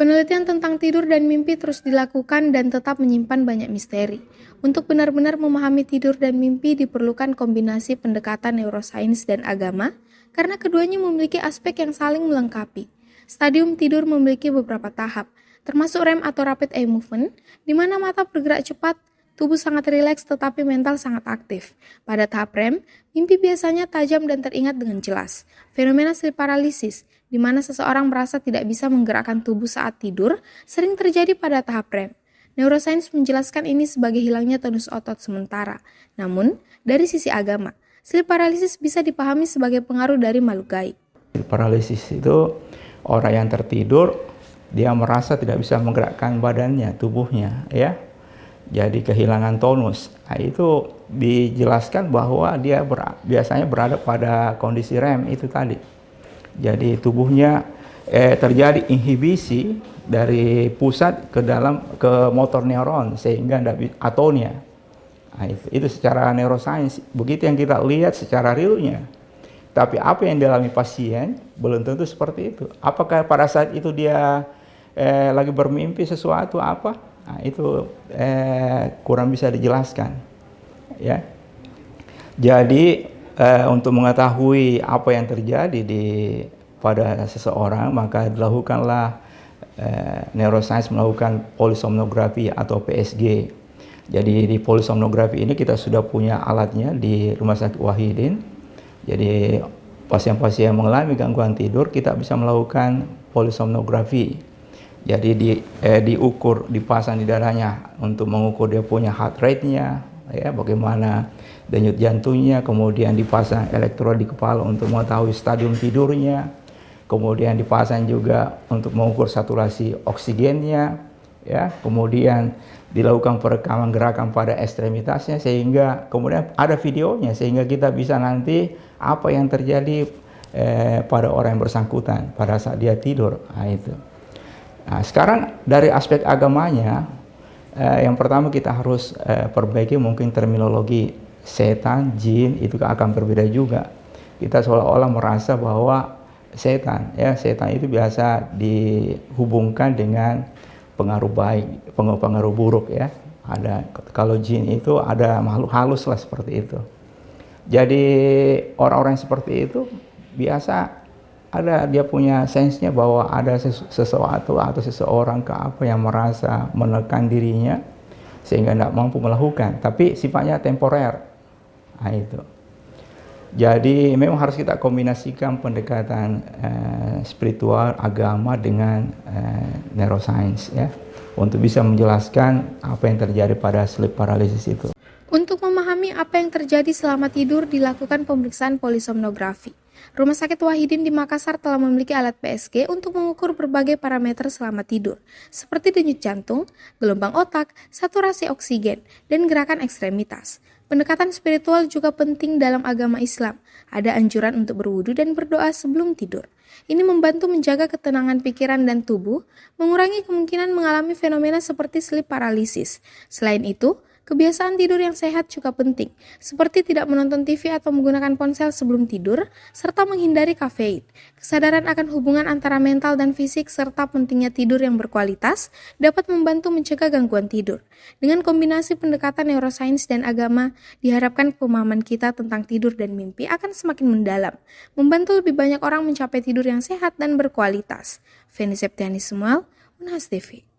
Penelitian tentang tidur dan mimpi terus dilakukan dan tetap menyimpan banyak misteri. Untuk benar-benar memahami tidur dan mimpi diperlukan kombinasi pendekatan neuroscience dan agama, karena keduanya memiliki aspek yang saling melengkapi. Stadium tidur memiliki beberapa tahap, termasuk REM atau Rapid Eye Movement, di mana mata bergerak cepat, tubuh sangat rileks tetapi mental sangat aktif. Pada tahap REM, mimpi biasanya tajam dan teringat dengan jelas. Fenomena sleep paralysis, di mana seseorang merasa tidak bisa menggerakkan tubuh saat tidur, sering terjadi pada tahap REM. Neuroscience menjelaskan ini sebagai hilangnya tonus otot sementara. Namun, dari sisi agama, sleep paralysis bisa dipahami sebagai pengaruh dari makhluk gaib. Paralisis itu orang yang tertidur, dia merasa tidak bisa menggerakkan badannya, tubuhnya, ya. Jadi kehilangan tonus. Nah, itu dijelaskan bahwa dia biasanya berada pada kondisi REM itu tadi. Jadi tubuhnya terjadi inhibisi dari pusat ke motor neuron sehingga tidak atonia. Nah, itu secara neuroscience. Begitu yang kita lihat secara realnya. Tapi apa yang dialami pasien belum tentu seperti itu. Apakah pada saat itu dia lagi bermimpi sesuatu apa? Nah, itu kurang bisa dijelaskan, ya. Jadi untuk mengetahui apa yang terjadi pada seseorang, maka dilakukanlah neuroscience melakukan polisomnografi atau PSG. Jadi di polisomnografi ini kita sudah punya alatnya di Rumah Sakit Wahidin. Jadi pasien-pasien yang mengalami gangguan tidur kita bisa melakukan polisomnografi. Jadi diukur, dipasang di dadanya untuk mengukur dia punya heart rate-nya, ya, bagaimana denyut jantungnya, kemudian dipasang elektrod di kepala untuk mengetahui stadium tidurnya, kemudian dipasang juga untuk mengukur saturasi oksigennya, ya, kemudian dilakukan perekaman gerakan pada ekstremitasnya sehingga kemudian ada videonya sehingga kita bisa nanti apa yang terjadi pada orang yang bersangkutan pada saat dia tidur. Nah, itu. Nah, sekarang dari aspek agamanya, yang pertama kita harus perbaiki mungkin terminologi setan, jin, itu akan berbeda juga. Kita seolah-olah merasa bahwa setan itu biasa dihubungkan dengan pengaruh baik, pengaruh buruk, ya. Kalau jin itu ada makhluk halus lah seperti itu. Jadi orang-orang seperti itu biasa dia punya sensenya bahwa ada sesuatu atau seseorang yang merasa menekan dirinya sehingga tidak mampu melakukan, tapi sifatnya temporer. Nah, itu. Jadi memang harus kita kombinasikan pendekatan spiritual, agama dengan neuroscience, ya, untuk bisa menjelaskan apa yang terjadi pada sleep paralysis itu. Untuk memahami apa yang terjadi selama tidur dilakukan pemeriksaan polisomnografi. Rumah Sakit Wahidin di Makassar telah memiliki alat PSG untuk mengukur berbagai parameter selama tidur, seperti denyut jantung, gelombang otak, saturasi oksigen, dan gerakan ekstremitas. Pendekatan spiritual juga penting dalam agama Islam. Ada anjuran untuk berwudu dan berdoa sebelum tidur. Ini membantu menjaga ketenangan pikiran dan tubuh, mengurangi kemungkinan mengalami fenomena seperti sleep paralysis. Selain itu, kebiasaan tidur yang sehat juga penting, seperti tidak menonton TV atau menggunakan ponsel sebelum tidur, serta menghindari kafein. Kesadaran akan hubungan antara mental dan fisik serta pentingnya tidur yang berkualitas dapat membantu mencegah gangguan tidur. Dengan kombinasi pendekatan neuroscience dan agama, diharapkan pemahaman kita tentang tidur dan mimpi akan semakin mendalam, membantu lebih banyak orang mencapai tidur yang sehat dan berkualitas. Feni Septiani Sumal, Unhas TV.